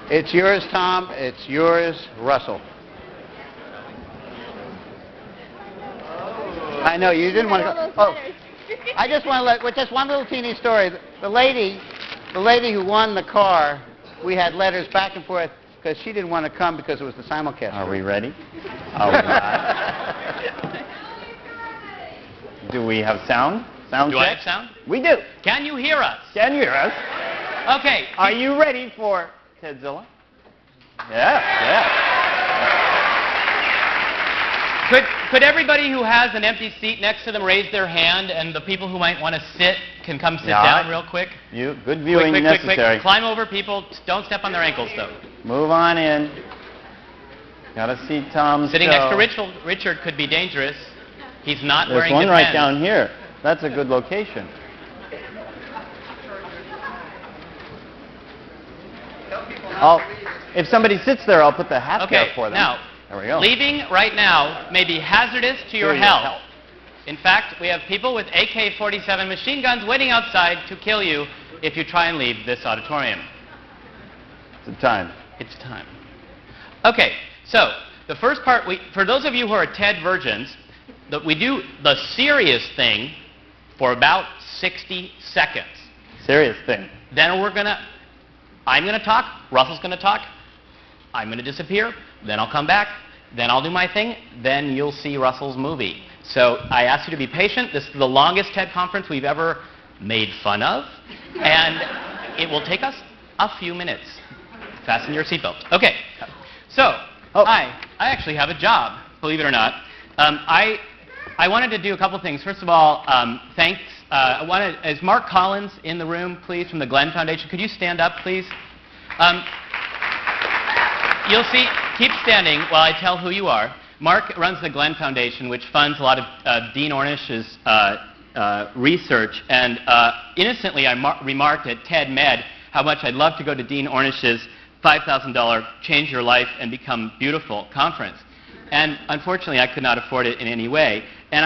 It's yours, Tom. It's yours, Russell. I know, you didn't want to go. Oh, I just want to let, with just one little teeny story. The lady who won the car, we had letters back and forth because she didn't want to come because it was the simulcast. Are we ready? All right. Do we have sound? Sound check? Do I have sound? We do. Can you hear us? Can you hear us? Okay. Are you ready for Tedzilla? Yeah. Could everybody who has an empty seat next to them raise their hand, and the people who might want to sit can come sit down real quick? Good viewing necessary. Quick. Climb over, people. Don't step on their ankles, though. Move on in. Gotta see Tom's Sitting show. next to Richard could be dangerous. He's not There's wearing one Depends. right down here. That's a good location. If somebody sits there, I'll put the hat there for them. Now, there we go. Leaving right now may be hazardous to your health. In fact, we have people with AK-47 machine guns waiting outside to kill you if you try and leave this auditorium. It's time. It's time. Okay, so the first part, for those of you who are TED virgins, we do the serious thing for about 60 seconds. Serious thing. Then I'm going to talk, Russell's going to talk, I'm going to disappear, then I'll come back, then I'll do my thing, then you'll see Russell's movie. So I ask you to be patient. This is the longest TED conference we've ever made fun of, and it will take us a few minutes. Fasten your seatbelt. Okay, so I actually have a job, believe it or not. I wanted to do a couple things. First of all, thanks. Is Mark Collins in the room, please, from the Glenn Foundation? Could you stand up, please? You'll see, keep standing while I tell who you are. Mark runs the Glenn Foundation, which funds a lot of Dean Ornish's research. And innocently, I remarked at TED Med how much I'd love to go to Dean Ornish's $5,000 Change Your Life and Become Beautiful conference. And unfortunately, I could not afford it in any way. And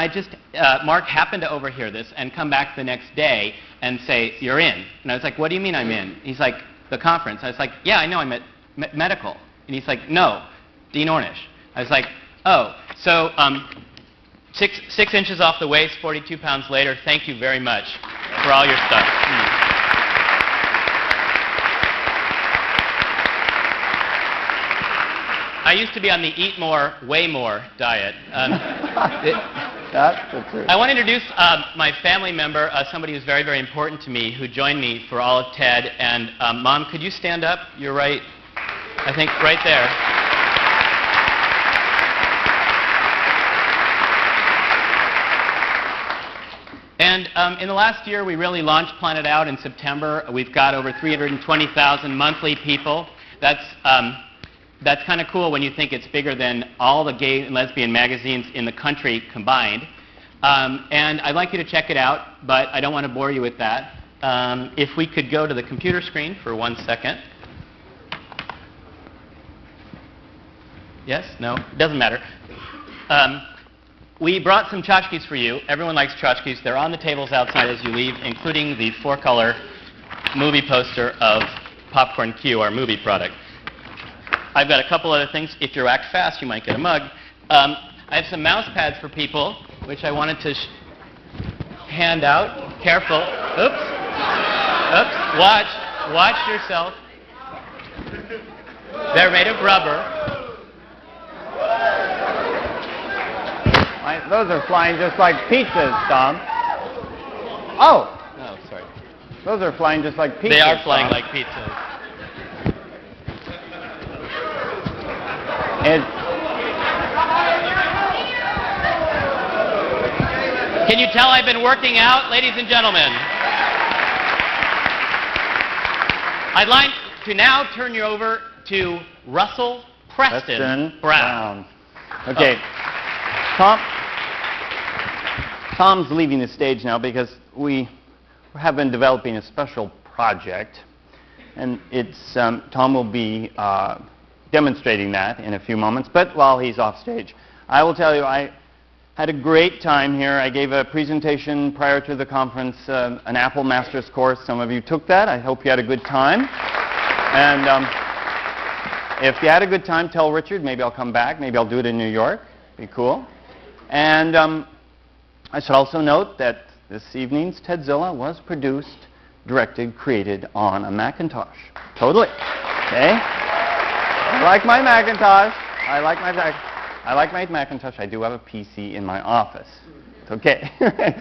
Mark happened to overhear this and come back the next day and say, "You're in." And I was like, "What do you mean I'm in?" He's like, "The conference." I was like, "Yeah, I know, I'm at medical." And he's like, "No, Dean Ornish." I was like, "Oh, so 6 inches off the waist, 42 pounds later, thank you very much for all your stuff." I used to be on the eat more, weigh more diet. That's the truth. I want to introduce my family member, somebody who's very, very important to me, who joined me for all of TED. And Mom, could you stand up? You're right, I think, right there. And in the last year, we really launched Planet Out in September. We've got over 320,000 monthly people. That's kind of cool when you think it's bigger than all the gay and lesbian magazines in the country combined. And I'd like you to check it out, but I don't want to bore you with that. If we could go to the computer screen for 1 second. Yes? No? It doesn't matter. We brought some tchotchkes for you. Everyone likes tchotchkes. They're on the tables outside as you leave, including the 4-color movie poster of Popcorn Q, our movie product. I've got a couple other things. If you act fast, you might get a mug. I have some mouse pads for people, which I wanted to hand out. Careful. Oops. Oops. Watch yourself. They're made of rubber. Those are flying just like pizzas, Tom. Oh, sorry. Those are flying just like pizzas. They are flying Tom. like pizzas. Can you tell I've been working out, ladies and gentlemen? I'd like to now turn you over to Russell Preston Brown. Okay. Tom's leaving the stage now because we have been developing a special project, and Tom will be demonstrating that in a few moments, but while he's off stage. I will tell you, I had a great time here. I gave a presentation prior to the conference, an Apple Master's course. Some of you took that. I hope you had a good time. And if you had a good time, tell Richard. Maybe I'll come back. Maybe I'll do it in New York. Be cool. And I should also note that this evening's Tedzilla was produced, directed, created on a Macintosh. Totally. Okay? I like my Macintosh. I like my Macintosh. I do have a PC in my office. It's okay. Okay.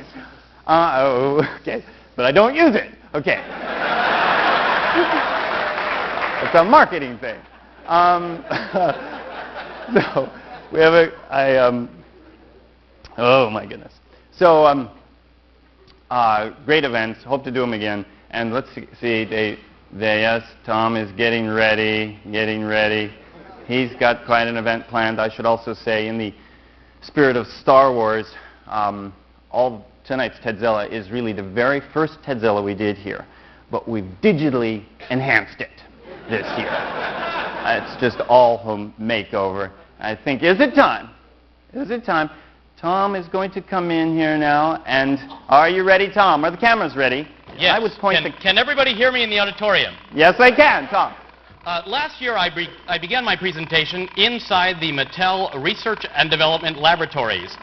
But I don't use it. Okay. It's a marketing thing. So we have oh my goodness. So great events. Hope to do them again. And let's see. Yes, Tom is getting ready. He's got quite an event planned. I should also say, in the spirit of Star Wars, all tonight's Tedzilla is really the very first Tedzilla we did here, but we've digitally enhanced it this year. It's just all home makeover. I think, is it time? Tom is going to come in here now, and are you ready, Tom? Are the cameras ready? Yes. I would point Can everybody hear me in the auditorium? Yes, I can, Tom. Last year, I began my presentation inside the Mattel Research and Development Laboratories.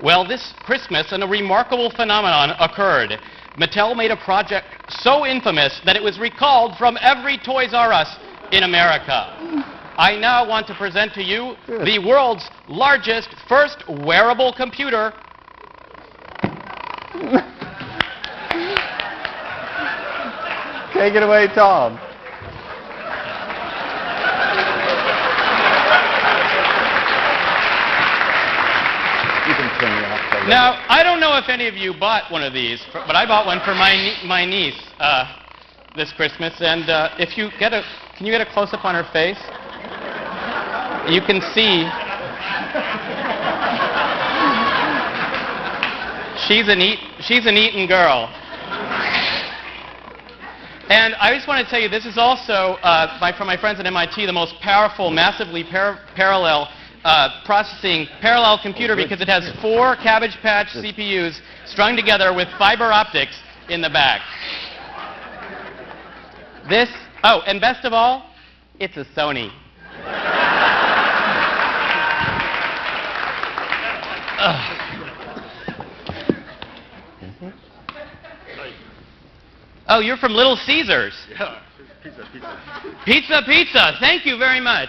Well, this Christmas, a remarkable phenomenon occurred. Mattel made a project so infamous that it was recalled from every Toys R Us in America. I now want to present to you the world's largest first wearable computer. Take it away, Tom. You can turn me off. Now, I don't know if any of you bought one of these, but I bought one for my niece this Christmas. And if you can you get a close-up on her face? You can see she's an eaten girl. And I just want to tell you, this is also, from my friends at MIT, the most powerful, massively parallel processing parallel computer, because it has 4 Cabbage Patch CPUs strung together with fiber optics in the back. And best of all, it's a Sony. Oh, you're from Little Caesars. Yeah, pizza. Pizza. Thank you very much.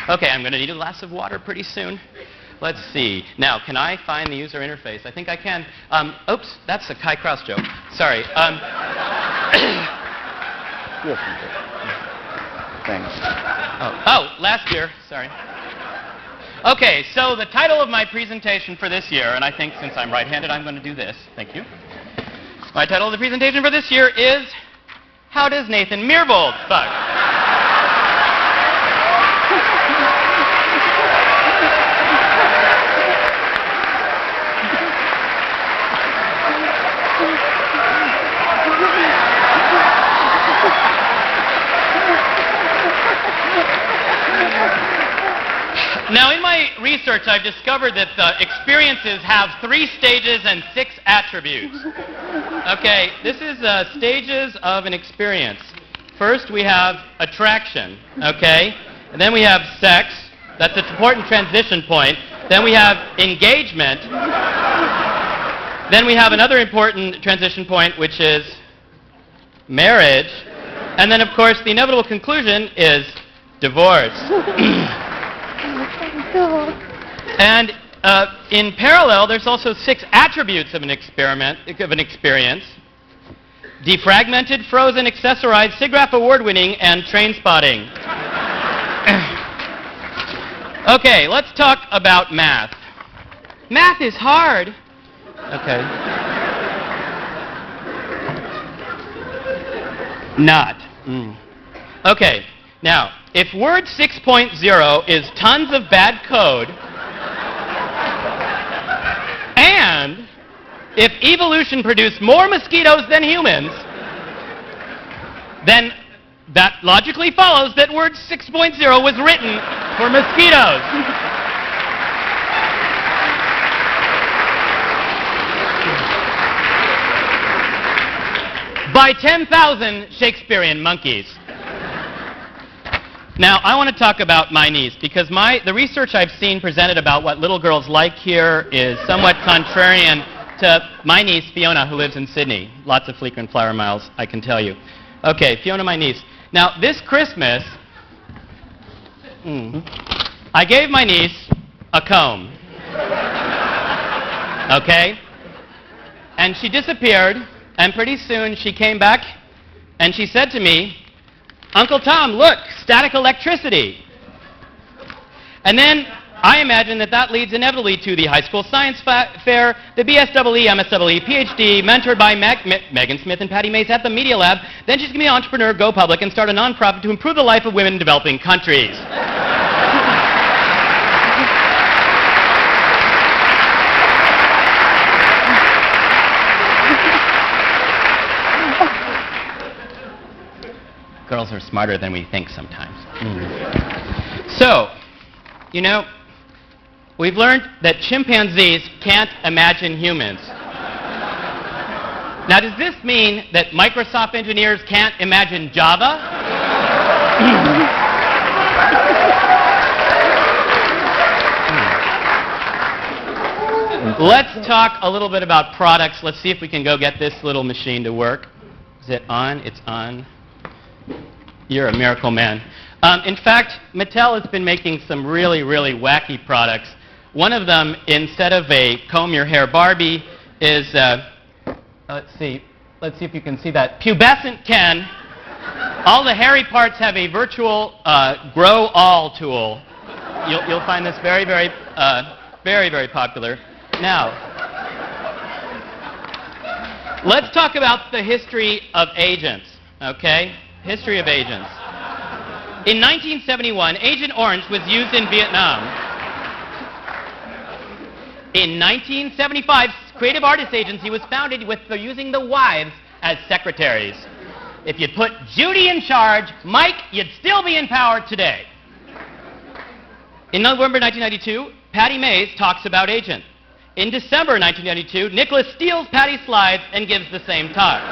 Okay, I'm going to need a glass of water pretty soon. Let's see. Now, can I find the user interface? I think I can. Oops, that's a Kai Krause joke. Sorry. Thanks. Oh, last year. Sorry. Okay, so the title of my presentation for this year, and I think since I'm right-handed, I'm going to do this. Thank you. My title of the presentation for this year is, How Does Nathan Myhrvold Fuck? Now, in my research, I've discovered that experiences have 3 stages and 6 attributes. Okay, this is stages of an experience. First, we have attraction, okay? And then we have sex. That's an important transition point. Then we have engagement. Then we have another important transition point, which is marriage. And then, of course, the inevitable conclusion is divorce. And in parallel, there's also 6 attributes of an experience: defragmented, frozen, accessorized, SIGGRAPH award-winning, and train spotting. Okay, let's talk about math. Math is hard. Okay. Not. Okay, now, if Word 6.0 is tons of bad code, and if evolution produced more mosquitoes than humans, then that logically follows that Word 6.0 was written for mosquitoes. by 10,000 Shakespearean monkeys. Now, I want to talk about my niece, because the research I've seen presented about what little girls like here is somewhat contrarian to my niece, Fiona, who lives in Sydney. Lots of frequent flower miles, I can tell you. Okay, Fiona, my niece. Now, this Christmas, I gave my niece a comb. Okay? And she disappeared, and pretty soon she came back, and she said to me, "Uncle Tom, look, static electricity." And then I imagine that leads inevitably to the high school science fair, the BSEE, MSEE, PhD, mentored by Megan Smith and Patty Mays at the Media Lab. Then she's going to be an entrepreneur, go public, and start a nonprofit to improve the life of women in developing countries. Girls are smarter than we think sometimes. So, you know, we've learned that chimpanzees can't imagine humans. Now, does this mean that Microsoft engineers can't imagine Java? Let's talk a little bit about products. Let's see if we can go get this little machine to work. Is it on? It's on. You're a miracle man. In fact, Mattel has been making some really, really wacky products. One of them, instead of a comb your hair Barbie, is, let's see if you can see that, pubescent Ken. All the hairy parts have a virtual grow all tool. You'll find this very, very, very, very popular. Now, let's talk about the history of agents, okay? History of agents. In 1971, Agent Orange was used in Vietnam. In 1975, Creative Artists Agency was founded with using the wives as secretaries. If you'd put Judy in charge, Mike, you'd still be in power today. In November 1992, Patty Mays talks about Agent. In December 1992, Nicholas steals Patty's slides and gives the same talk.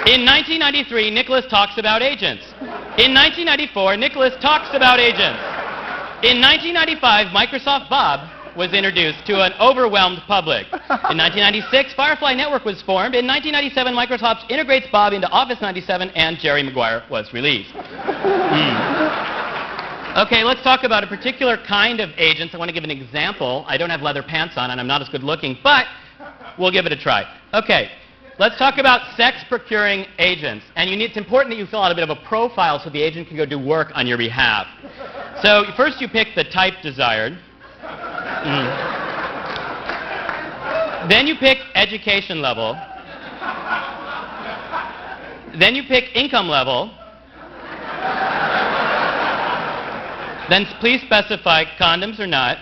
In 1993, Nicholas talks about agents. In 1994, Nicholas talks about agents. In 1995, Microsoft Bob was introduced to an overwhelmed public. In 1996, Firefly Network was formed. In 1997, Microsoft integrates Bob into Office 97, and Jerry Maguire was released. Okay, let's talk about a particular kind of agents. I want to give an example. I don't have leather pants on, and I'm not as good looking, but we'll give it a try. Okay. Let's talk about sex-procuring agents. And it's important that you fill out a bit of a profile so the agent can go do work on your behalf. So first you pick the type desired. Then you pick education level. Then you pick income level. Then please specify condoms or not.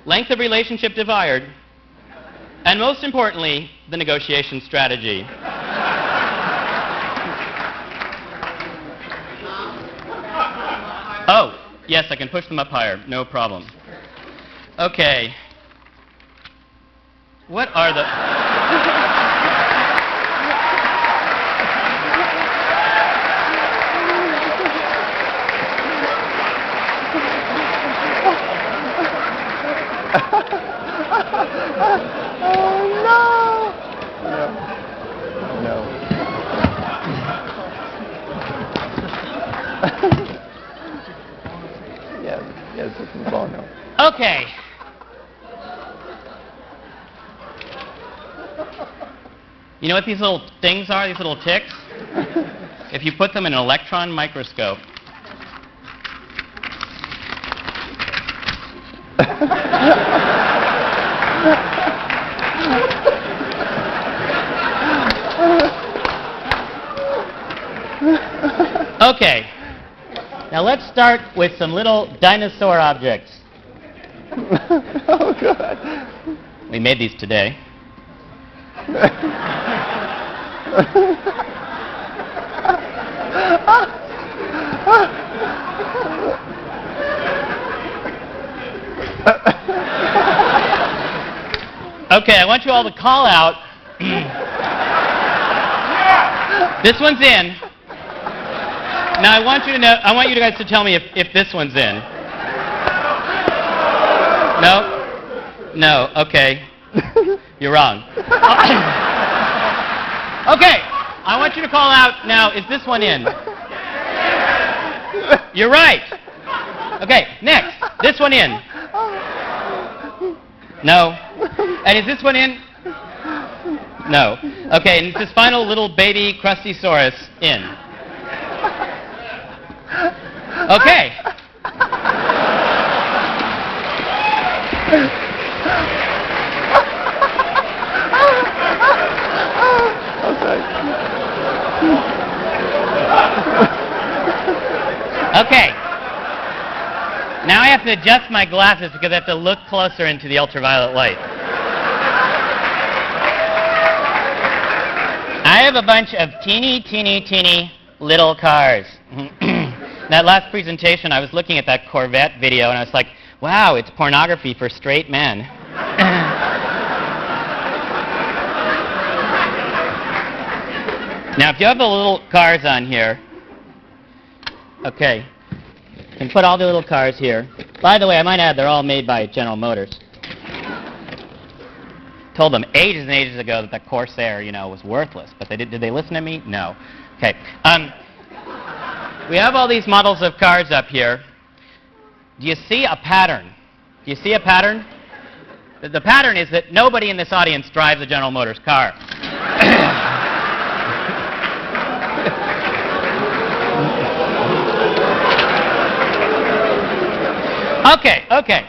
Length of relationship desired. And most importantly, the negotiation strategy. Oh, yes, I can push them up higher. No problem. Okay. What are the... Yes, it's the ball now. Okay. You know what these little things are, these little ticks? If you put them in an electron microscope, okay. Now let's start with some little dinosaur objects. Oh, God. We made these today. Okay, I want you all to call out. This one's in. Now I want you guys to tell me if this one's in. No? No, okay. You're wrong. Okay, I want you to call out now, is this one in? You're right. Okay, next. This one in. No. And is this one in? No. Okay, and is this final little baby Crustysaurus in? Okay. Okay. Now I have to adjust my glasses because I have to look closer into the ultraviolet light. I have a bunch of teeny little cars. That last presentation, I was looking at that Corvette video, and I was like, wow, it's pornography for straight men. Now, if you have the little cars on here, okay, you can put all the little cars here. By the way, I might add, they're all made by General Motors. Told them ages and ages ago that the Corsair, was worthless, but did they listen to me? No. Okay. We have all these models of cars up here. Do you see a pattern? Do you see a pattern? The pattern is that nobody in this audience drives a General Motors car. Okay. Okay.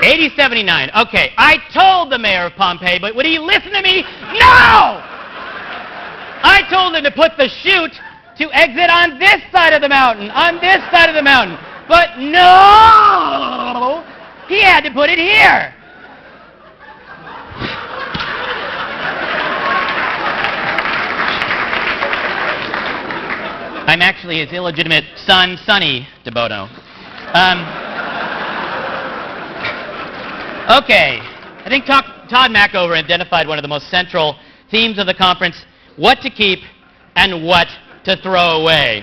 $80.79. Okay, I told the mayor of Pompeii, but would he listen to me? No! I told him to put the chute to exit on this side of the mountain, But no! He had to put it here. I'm actually his illegitimate son, Sonny DeBono. Okay. I think Todd Mackover identified one of the most central themes of the conference, what to keep and what to throw away.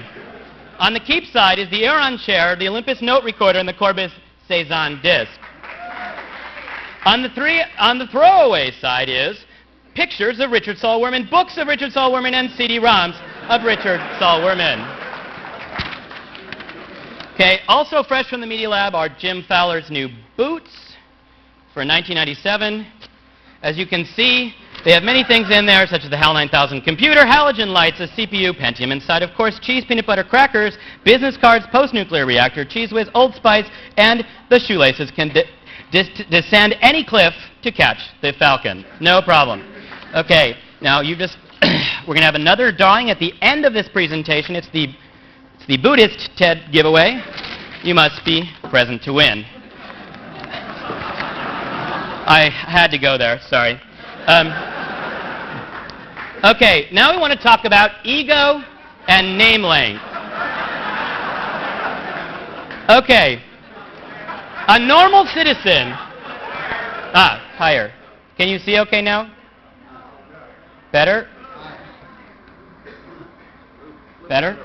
On the keep side is the Aeron chair, the Olympus note recorder, and the Corbis Cezanne disc. On the throwaway side is pictures of Richard Saul Wurman, books of Richard Saul Wurman, and CD-ROMs of Richard Saul Wurman. Okay, also fresh from the Media Lab are Jim Fowler's new boots for 1997. As you can see, they have many things in there, such as the HAL 9000 computer, halogen lights, a CPU, Pentium inside, of course, cheese, peanut butter, crackers, business cards, post-nuclear reactor, Cheese Whiz, Old Spice, and the shoelaces can descend any cliff to catch the Falcon. No problem. Okay, now we're going to have another drawing at the end of this presentation. It's the Buddhist TED giveaway. You must be present to win. I had to go there, sorry. Okay, now we want to talk about ego and name length. Okay, a normal citizen. Higher. Can you see okay now? Better? Better?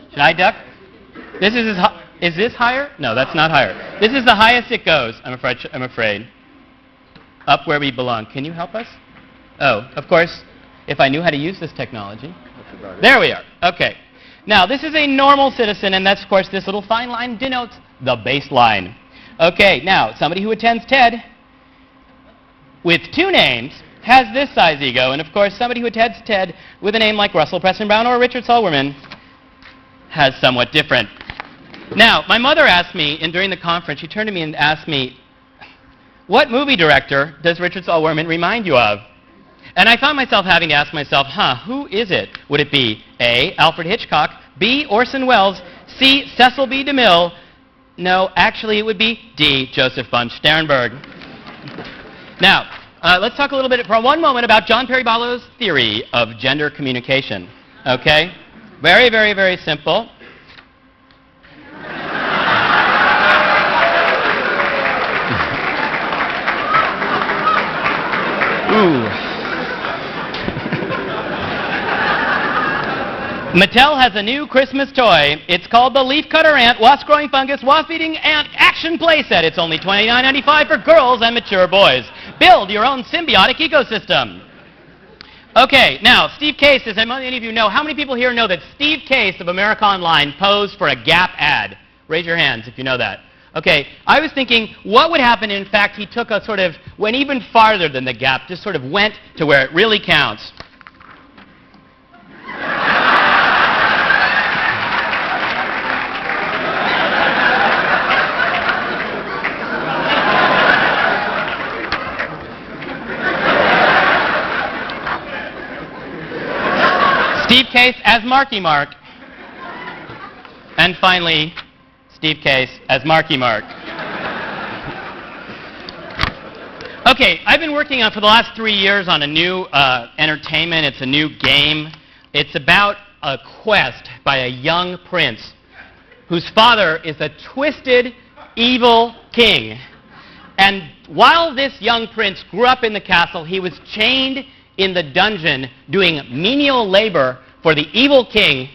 Should I duck? Is this higher? No, that's not higher. This is the highest it goes, I'm afraid. Up where we belong. Can you help us? Oh, of course, if I knew how to use this technology. There we are. Okay. Now, this is a normal citizen, and that's, of course, this little fine line denotes the baseline. Okay, now, somebody who attends TED with two names has this size ego, and, of course, somebody who attends TED with a name like Russell Preston Brown or Richard Saul Wurman has somewhat different. Now, my mother asked me, and during the conference, she turned to me and asked me, what movie director does Richard Saul Wurman remind you of? And I found myself having to ask myself, who is it? Would it be A, Alfred Hitchcock, B. Orson Welles, C. Cecil B. DeMille. No, actually it would be D. Joseph von Sternberg. Now, let's talk a little bit for one moment about John Perry Barlow's theory of gender communication. Okay? Very, very, very simple. Ooh. Mattel has a new Christmas toy. It's called the Leaf Cutter Ant, Wasp Growing Fungus, Wasp Eating Ant Action Playset. It's only $29.95 for girls and mature boys. Build your own symbiotic ecosystem. Okay, now, Steve Case, as many of you know, how many people here know that Steve Case of America Online posed for a Gap ad? Raise your hands if you know that. Okay, I was thinking, what would happen if, in fact, he took a sort of, went even farther than the Gap, just sort of went to where it really counts. Steve Case as Marky Mark. And finally, Steve Case as Marky Mark. Okay, I've been working on for the last 3 years on a new entertainment. It's a new game. It's about a quest by a young prince whose father is a twisted, evil king. And while this young prince grew up in the castle, he was chained in the dungeon doing menial labor for the evil king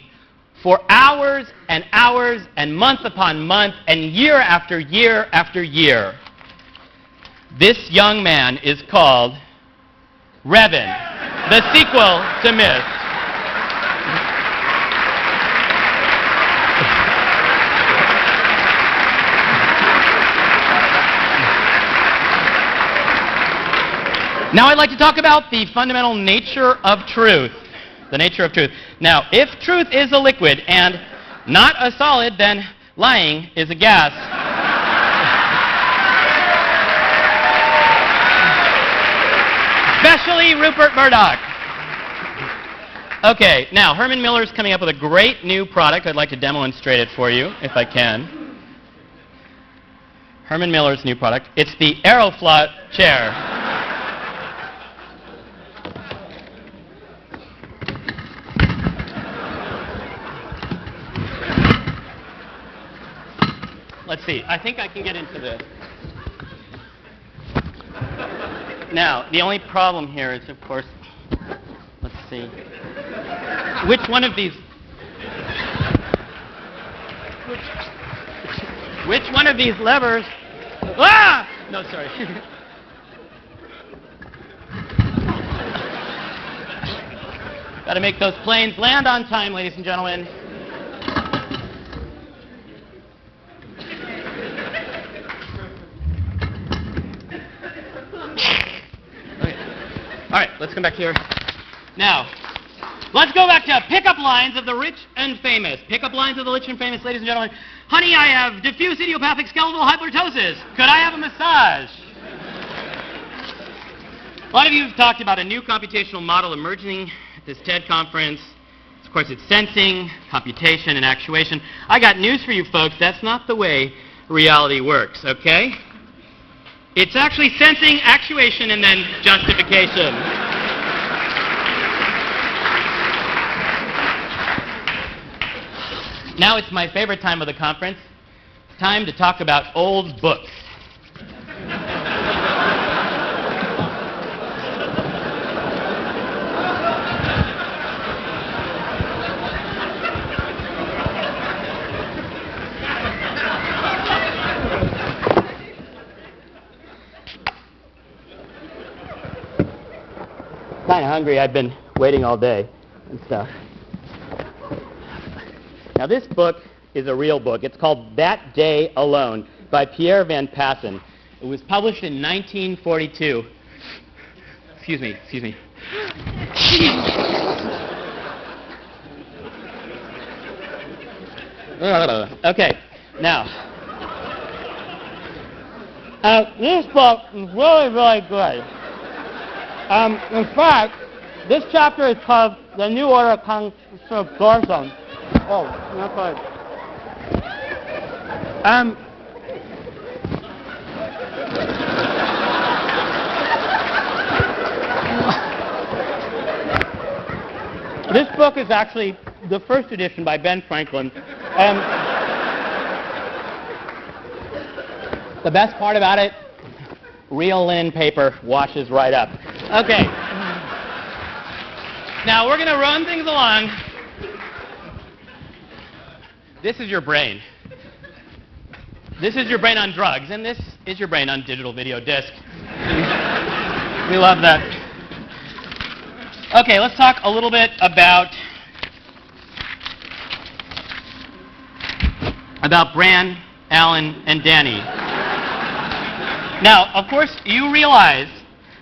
for hours and hours and month upon month and year after year after year. This young man is called Revan, the sequel to Myst. Now I'd like to talk about the fundamental nature of truth. The nature of truth. Now, if truth is a liquid and not a solid, then lying is a gas. Especially Rupert Murdoch. Okay, now Herman Miller's coming up with a great new product. I'd like to demonstrate it for you, if I can. Herman Miller's new product. It's the Aeroflot chair. Let's see. I think I can get into this. Now, the only problem here is, of course, let's see. Which one of these... Which one of these levers... Ah! No, sorry. Got to make those planes land on time, ladies and gentlemen. All right, let's come back here. Now, let's go back to pickup lines of the rich and famous. Pickup lines of the rich and famous, ladies and gentlemen. Honey, I have diffuse idiopathic skeletal hypertosis. Could I have a massage? A lot of you have talked about a new computational model emerging at this TED conference. Of course, it's sensing, computation, and actuation. I got news for you folks. That's not the way reality works, okay? It's actually sensing, actuation, and then justification. Now it's my favorite time of the conference. It's time to talk about old books. Kind of hungry. I've been waiting all day and stuff. Now this book is a real book. It's called That Day Alone by Pierre Van Passen. It was published in 1942. Excuse me. Okay, now, this book is really, really good. In fact, this chapter is called The New Order Constitutionalism. Oh, not quite. This book is actually the first edition by Ben Franklin. The best part about it, real linen paper washes right up. Okay. Now we're going to run things along. This is your brain. This is your brain on drugs, and this is your brain on digital video disc. We love that. Okay, let's talk a little bit about Bran, Alan, and Danny. Now, of course, you realize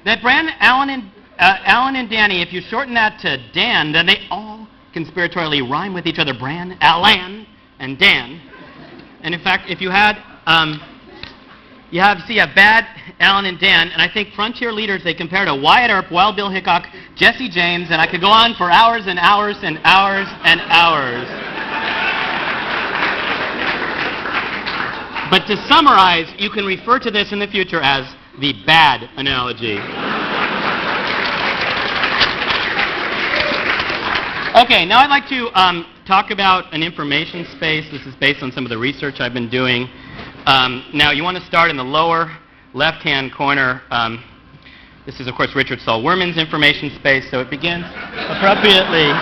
that Bran, Alan, and Danny, if you shorten that to Dan, then they all conspiratorially rhyme with each other. Bran, Alan, and Dan. And in fact, if you had, you have Bad, Alan, and Dan, and I think frontier leaders, they compare to Wyatt Earp, Wild Bill Hickok, Jesse James, and I could go on for hours and hours and hours and hours. But to summarize, you can refer to this in the future as the bad analogy. Okay, now I'd like to talk about an information space. This is based on some of the research I've been doing. Now, you want to start in the lower left-hand corner. This is, of course, Richard Saul Wurman's information space, so it begins appropriately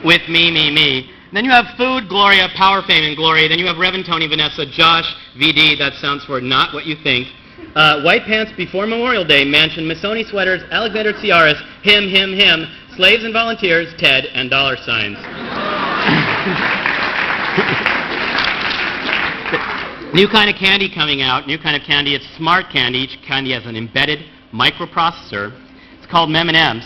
with me. Then you have Food, Gloria, Power, Fame, and Glory. Then you have Reverend Tony, Vanessa, Josh, VD, that sounds for Not What You Think. White Pants Before Memorial Day, Mansion, Missoni Sweaters, Alexander Tsiaris, Him, Slaves and Volunteers, Ted, and dollar signs. New kind of candy coming out. New kind of candy. It's smart candy. Each candy has an embedded microprocessor. It's called M&M's.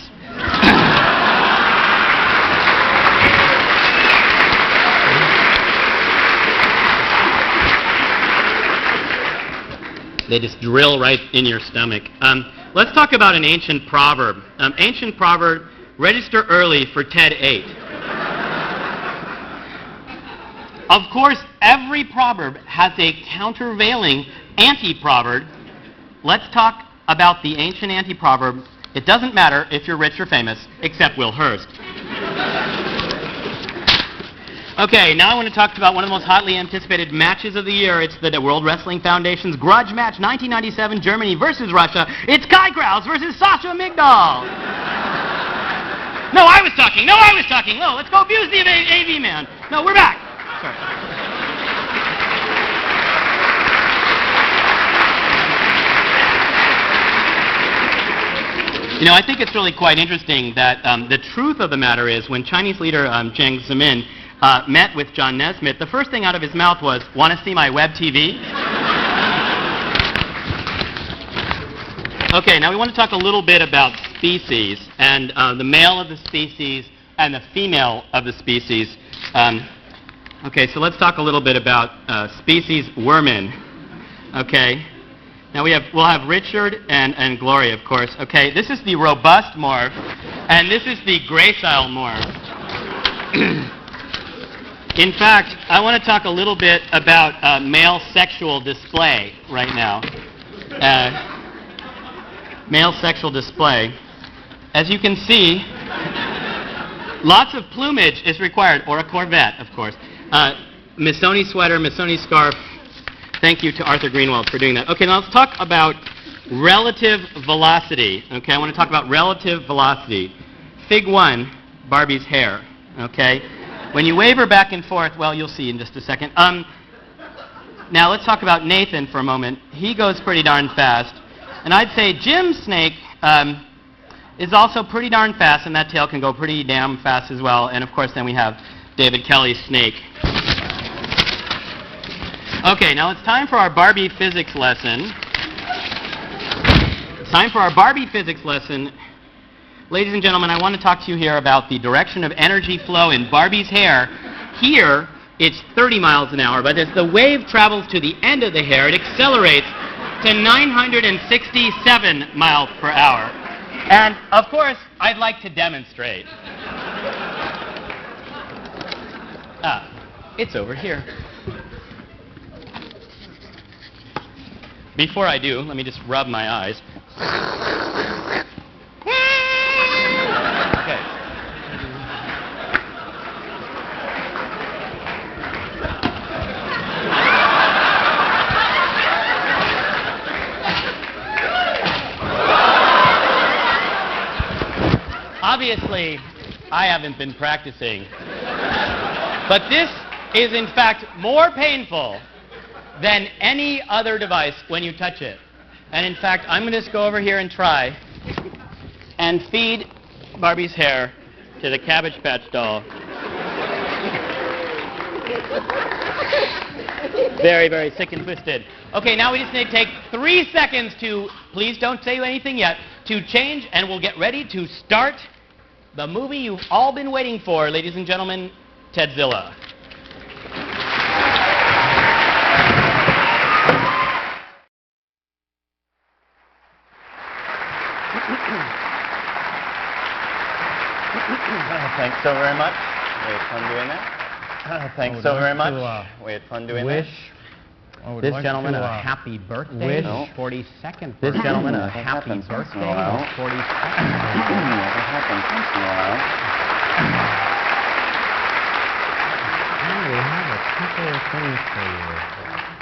They just drill right in your stomach. Let's talk about an ancient proverb. Ancient proverb, register early for TED 8. Of course, every proverb has a countervailing anti-proverb. Let's talk about the ancient anti-proverb. It doesn't matter if you're rich or famous, except Will Hurst. Okay, now I want to talk about one of the most hotly anticipated matches of the year. It's the World Wrestling Foundation's Grudge Match 1997, Germany versus Russia. It's Kai Krause versus Sasha Migdal. No, I was talking. No, let's go abuse the AV man. No, we're back. Sorry. You know, I think it's really quite interesting that the truth of the matter is when Chinese leader Jiang Zemin met with John Nesbitt, the first thing out of his mouth was, "Want to see my web TV?" Okay, now we want to talk a little bit about species, and the male of the species and the female of the species. Okay, so let's talk a little bit about species Wurman. Okay, now we'll have Richard and Gloria, of course. Okay, this is the robust morph, and this is the gracile morph. In fact, I want to talk a little bit about male sexual display right now. Male sexual display. As you can see, lots of plumage is required, or a Corvette, of course. Missoni sweater, Missoni scarf. Thank you to Arthur Greenwald for doing that. Okay, now let's talk about relative velocity. Okay, I want to talk about relative velocity. Fig 1, Barbie's hair. Okay? When you wave her back and forth, well, you'll see in just a second. Now let's talk about Nathan for a moment. He goes pretty darn fast. And I'd say Jim's snake is also pretty darn fast, and that tail can go pretty damn fast as well. And of course, then we have David Kelly's snake. Okay, now it's time for our Barbie physics lesson. It's time for our Barbie physics lesson. Ladies and gentlemen, I want to talk to you here about the direction of energy flow in Barbie's hair. Here, it's 30 miles an hour, but as the wave travels to the end of the hair, it accelerates to 967 miles per hour. And, of course, I'd like to demonstrate. It's over here. Before I do, let me just rub my eyes. Okay. Obviously, I haven't been practicing. But this is, in fact, more painful than any other device when you touch it. And in fact, I'm going to just go over here and try and feed Barbie's hair to the Cabbage Patch doll. Very, very sick and twisted. Okay, now we just need to take 3 seconds to, please don't say anything yet, to change, and we'll get ready to start the movie you've all been waiting for, ladies and gentlemen, Tedzilla. Thanks so very much. We had fun doing that. Thanks so very much. We had fun doing that. This gentleman a happy birthday. No. 42nd. This gentleman a happy birthday. 42nd. That happens once in a while.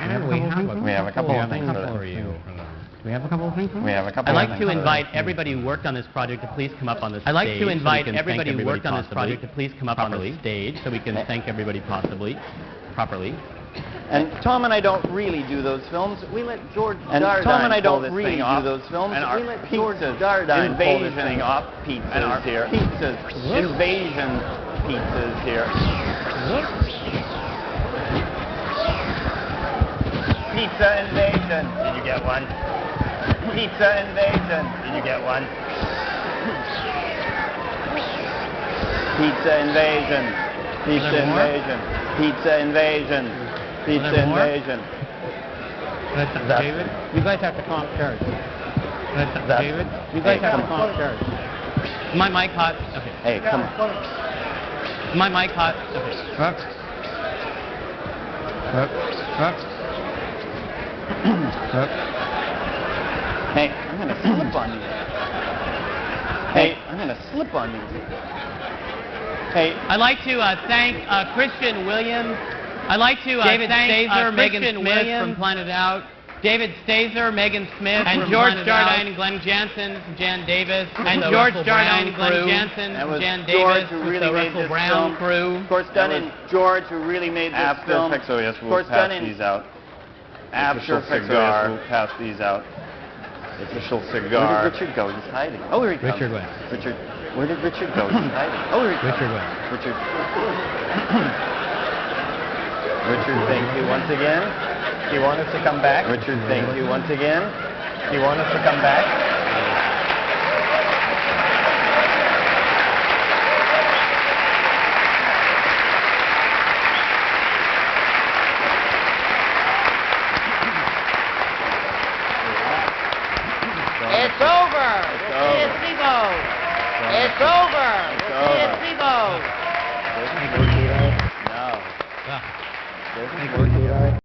And we have a couple of things for you. We have a couple of things for you. We have a couple of things for you. We have a couple I'd of like things to for invite everybody who worked on this project to please come up on the stage. I'd like to invite everybody who worked on this project to please come up on the stage so we can thank everybody properly. And Tom and I don't really do those films. We let George Dardine Tom and I don't pull this really thing do off. those films. And our We let pizza George Dardine pull this invasion thing off. Pizzas and our here. Pizzas. Invasion pizzas here. Pizza invasion. Did you get one? Pizza invasion. Did you get one? Pizza invasion. Pizza invasion. Pizza invasion. Pizza invasion. David, you guys have to calm church. David, you guys have to calm church. Is my mic hot? Okay. Hey, come on. Is my mic hot? Okay. Hey, I'm gonna slip on you. Hey, I'm gonna slip on you. Hey, I'd like to thank Christian Williams. I'd like to David thank Stazer, Megan Christian Smith Williams, from Planet Out, David Stazer, Megan Smith, and from George Planet Jardine Out, Glenn Jansen, Jan Davis, and the George Russell Jardine, Brown Glenn crew, Jansen, that was Jan George Davis, who with really the made Russell this Brown film. crew. Of course, done in George who really made this After film. Pixoius, Of we'll course, pass done in these out. after Official Pixoius, cigar. we'll pass these out. Official Where cigar. did Richard go? He's hiding. Oh, here he comes. Richard West. Richard. Where did Richard go? He's hiding. Oh, here he comes. Richard West. Richard. Richard, thank you once again. Do you want us to come back? Richard, thank you once again. Do you want us to come back? It's over. It's We'll see you at SIBO. It's over. We'll see you at SIBO. No. Doesn't work.